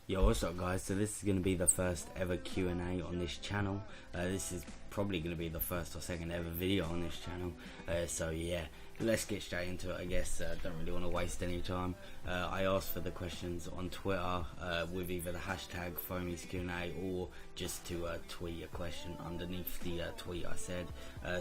Yo, what's up guys? So this is going to be the first ever Q&A on this channel. This is probably going to be the first or second ever video on this channel. So yeah, let's get straight into it I guess. Don't really want to waste any time. I asked for the questions on Twitter with either the hashtag Foamy's Q&A or just to tweet a question underneath the tweet I said.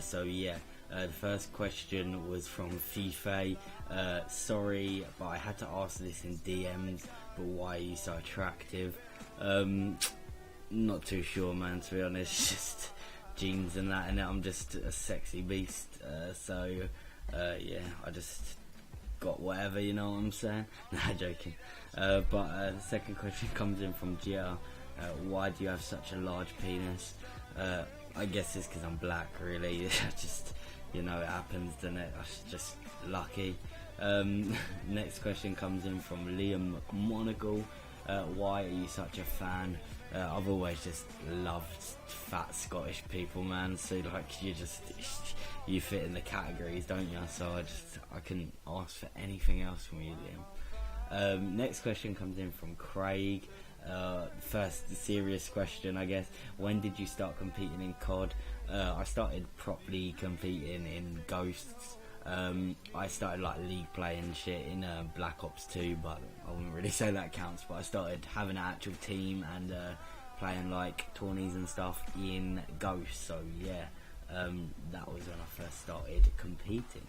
So yeah, the first question was from Fife. Sorry, but I had to ask this in DMs, but why are you so attractive? Not too sure, man, to be honest. Just jeans and that, and I'm just a sexy beast. Yeah, I just got whatever, you know what I'm saying? Nah, joking. But the second question comes in from Gia. Why do you have such a large penis? I guess it's because I'm black, really. Just, you know, it happens, doesn't it? I'm just lucky. Next question comes in from Liam Monagle. Why are you such a fan? I've always just loved fat Scottish people, man. So like you fit in the categories, don't you? So I couldn't ask for anything else from you, Liam. Next question comes in from Craig. First serious question, I guess. When did you start competing in COD? I started properly competing in Ghosts. I started like league playing shit in Black Ops 2, but I wouldn't really say that counts. But I started having an actual team and playing like tourneys and stuff in Ghosts. So yeah, that was when I first started competing.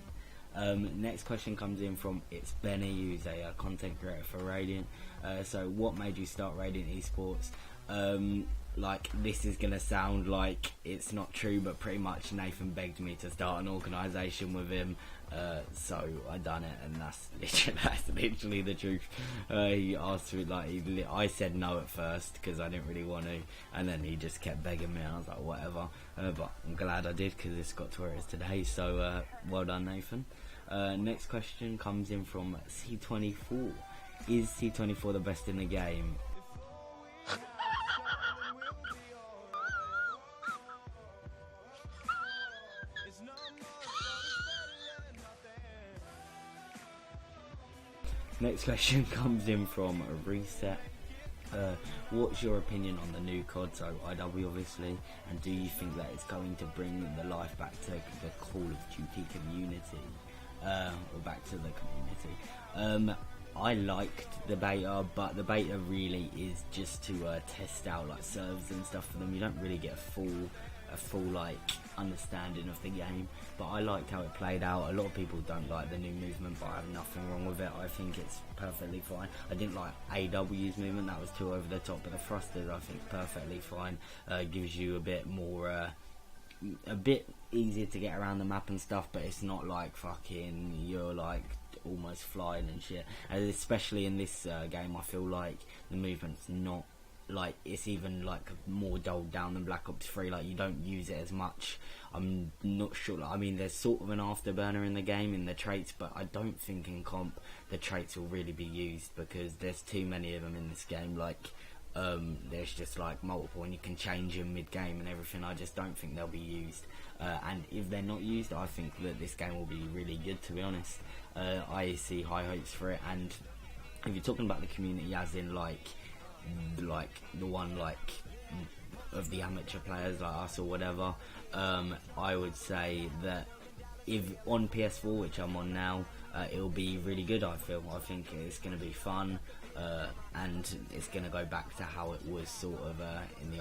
Next question comes in from It's Benny, who's a content creator for Radiant. So what made you start Radiant Esports? Like, this is gonna sound like it's not true, but pretty much Nathan begged me to start an organisation with him, so I done it, and that's literally the truth. He asked me, like, I said no at first because I didn't really want to, and then he just kept begging me, and I was like, whatever. But I'm glad I did because it's got to where it is today. So well done, Nathan. Next question comes in from C24. Is C24 the best in the game? Next question comes in from Reset. What's your opinion on the new COD, so IW obviously, and do you think that it's going to bring the life back to the Call of Duty community, or back to the community? I liked the beta, but the beta really is just to test out like servers and stuff for them. You don't really get a full like understanding of the game, but I liked how it played out. A lot of people don't like the new movement, but I have nothing wrong with it. I think it's perfectly fine. I didn't like AW's movement, that was too over the top, but the thrusters I think perfectly fine. Gives you a bit more a bit easier to get around the map and stuff, but it's not like fucking you're like almost flying and shit. And especially in this game, I feel like the movement's not like, it's even like more dulled down than Black Ops 3. Like, you don't use it as much. I'm not sure, like, I mean, there's sort of an afterburner in the game in the traits, but I don't think in comp the traits will really be used because there's too many of them in this game. Like, there's just like multiple, and you can change them mid-game and everything. I just don't think they'll be used, and if they're not used, I think that this game will be really good, to be honest. I see high hopes for it, and if you're talking about the community as in like the one like of the amateur players like us or whatever, I would say that if on PS4, which I'm on now, it'll be really good. I think it's going to be fun, and it's going to go back to how it was sort of in the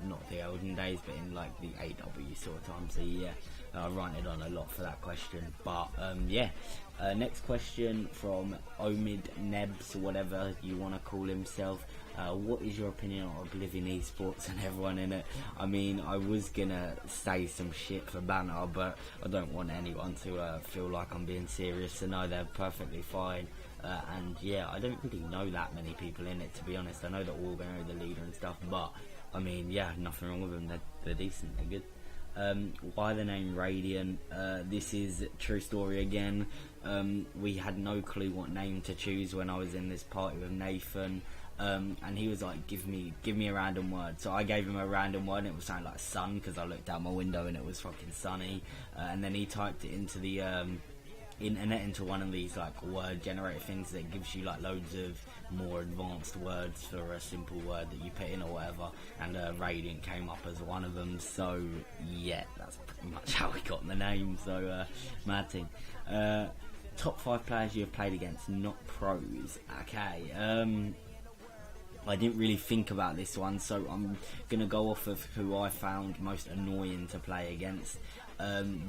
not the olden days, but in like the AW sort of time. So yeah, I ranted on a lot for that question, but yeah. Next question from Omid Nebs, whatever you want to call himself. What is your opinion on Oblivion Esports and everyone in it? I mean, I was gonna say some shit for banter, but I don't want anyone to feel like I'm being serious, so no, they're perfectly fine. And yeah, I don't really know that many people in it, to be honest. I know that Organ are the leader and stuff, but I mean, yeah, nothing wrong with them. They're decent, they're good. Why the name Radiant? This is true story again. We had no clue what name to choose when I was in this party with Nathan, and he was like, give me a random word. So I gave him a random word, and it was something like sun, because I looked out my window and it was fucking sunny. And then he typed it into the internet, into one of these like word generator things that gives you like loads of more advanced words for a simple word that you put in or whatever, and Radiant came up as one of them. So yeah, that's pretty much how we got the name. So mad thing. Top 5 players you have played against, not pros. Okay. I didn't really think about this one, so I'm gonna go off of who I found most annoying to play against.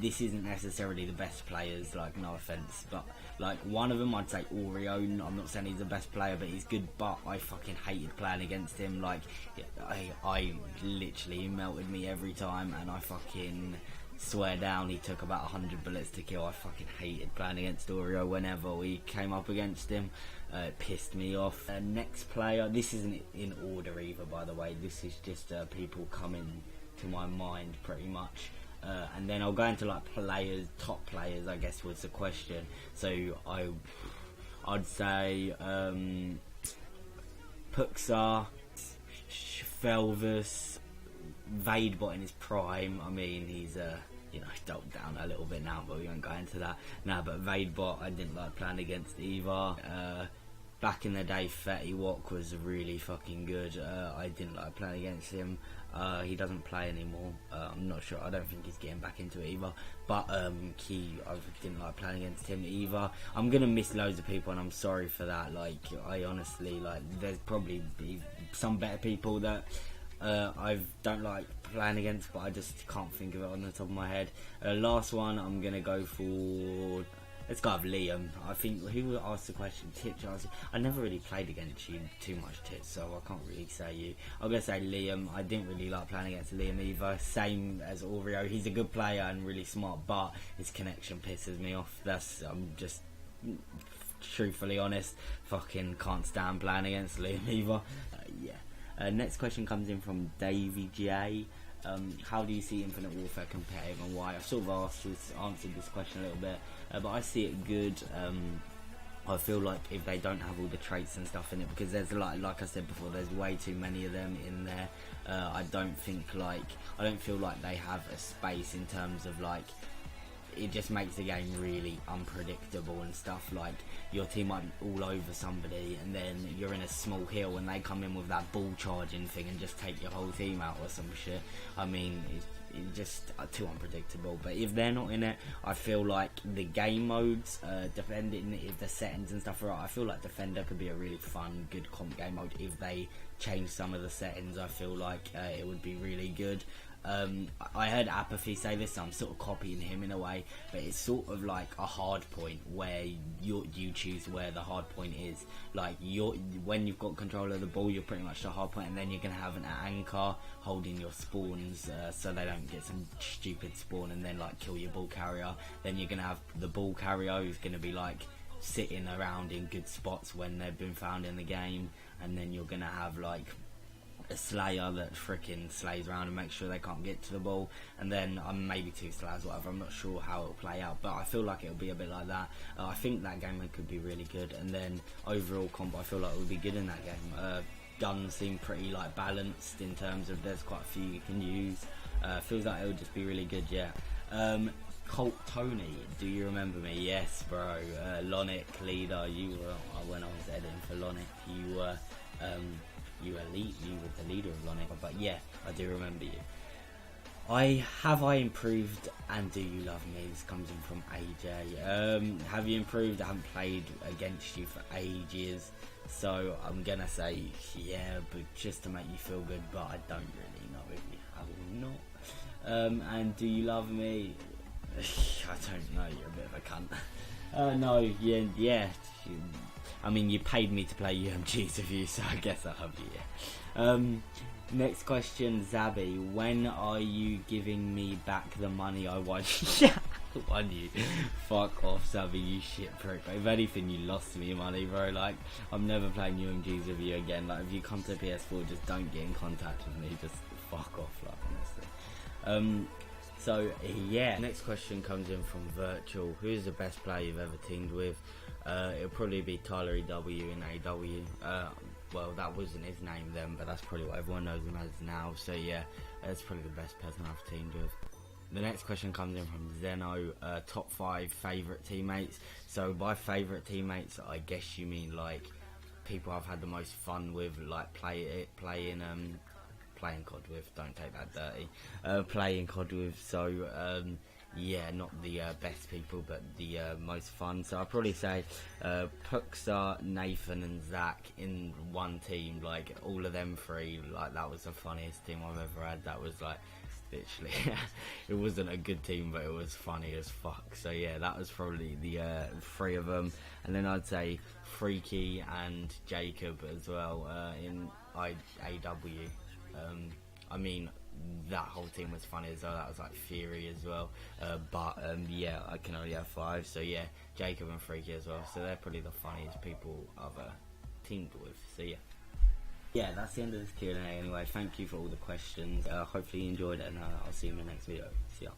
This isn't necessarily the best players, like, no offense, but like one of them I'd say Orion. I'm not saying he's the best player, but he's good, but I fucking hated playing against him. Like, I literally, he melted me every time, and I fucking swear down he took about 100 bullets to kill. I fucking hated playing against Oreo whenever we came up against him. It pissed me off. Next player, this isn't in order either, by the way, this is just people coming to my mind pretty much. And then I'll go into like players, top players I guess was the question. So I'd say Puxar, Felvis, Vadebot in his prime. I mean, he's you know, dulled down a little bit now, but we won't go into that now. But Vadebot I didn't like playing against either. Back in the day, Fetty Wok was really fucking good. I didn't like playing against him. He doesn't play anymore. I'm not sure. I don't think he's getting back into it either. But Key, I didn't like playing against him either. I'm gonna miss loads of people, and I'm sorry for that. Like, I honestly, like, there's probably some better people that I don't like playing against, but I just can't think of it on the top of my head. Last one, I'm gonna go for. Let's go with Liam. I think, who asked the question? Titch asked. I never really played against you too much, Titch, so I can't really say you. I'm going to say Liam. I didn't really like playing against Liam either. Same as Oreo. He's a good player and really smart, but his connection pisses me off. I'm just truthfully honest. Fucking can't stand playing against Liam either. Yeah. Next question comes in from Davey J. How do you see Infinite Warfare competitive and why? I've sort of answered this question a little bit, but I see it good. I feel like if they don't have all the traits and stuff in it, because there's like I said before, there's way too many of them in there. I don't feel like they have a space in terms of like. It just makes the game really unpredictable and stuff. Like, your team might be all over somebody, and then you're in a small hill and they come in with that ball charging thing and just take your whole team out or some shit. I mean, it's just too unpredictable. But if they're not in it, I feel like the game modes, depending if the settings and stuff are right, I feel like Defender could be a really fun, good comp game mode. If they change some of the settings, I feel like it would be really good. I heard Apathy say this, so I'm sort of copying him in a way, but it's sort of like a hard point where you choose where the hard point is. Like, when you've got control of the ball, you're pretty much the hard point, and then you're going to have an anchor holding your spawns so they don't get some stupid spawn and then like kill your ball carrier. Then you're going to have the ball carrier who's going to be like sitting around in good spots when they've been found in the game, and then you're going to have like a Slayer that freaking slays around and makes sure they can't get to the ball, and then maybe 2 Slayers, whatever. I'm not sure how it'll play out, but I feel like it'll be a bit like that. I think that game could be really good, and then overall combo I feel like it would be good in that game. Guns seem pretty like balanced in terms of there's quite a few you can use. Feels like it would just be really good, yeah. Colt Tony, do you remember me? Yes, bro. Lonic leader, you were when I was editing for Lonic, you were you were the leader of Lonic, but yeah, I do remember you. I improved, and do you love me? This comes in from AJ. Have you improved? I haven't played against you for ages, so I'm gonna say yeah, but just to make you feel good, but I don't really know if you have or not. And do you love me? I don't know, you're a bit of a cunt. No, yeah. I mean, you paid me to play UMGs with you, so I guess I love you, yeah. Next question, Zabby. When are you giving me back the money I won? Won you? Fuck off, Zabby, you shit prick. If anything, you lost me money, bro. Like, I'm never playing UMGs with you again. Like, if you come to PS4, just don't get in contact with me. Just fuck off, like, honestly. So, yeah. Next question comes in from Virtual. Who is the best player you've ever teamed with? It'll probably be Tyler EW in AW. Well, that wasn't his name then, but that's probably what everyone knows him as now. So yeah, that's probably the best person I've teamed with. The next question comes in from Zeno. Top 5 favourite teammates. So by favourite teammates, I guess you mean like people I've had the most fun with, like playing COD with. Don't take that dirty. Playing COD with. So yeah, not the best people, but the most fun. So I'd probably say Puxar, Nathan, and Zach in one team. Like all of them three. Like that was the funniest team I've ever had. That was like literally, it wasn't a good team, but it was funny as fuck. So yeah, that was probably the three of them. And then I'd say Freaky and Jacob as well in AW. I mean, that whole team was funny as well. That was like Fury as well. But yeah, I can only have 5. So yeah, Jacob and Freaky as well. So they're probably the funniest people I've teamed with. So yeah. Yeah, that's the end of this Q&A anyway. Thank you for all the questions. Hopefully you enjoyed it, and I'll see you in the next video. See ya.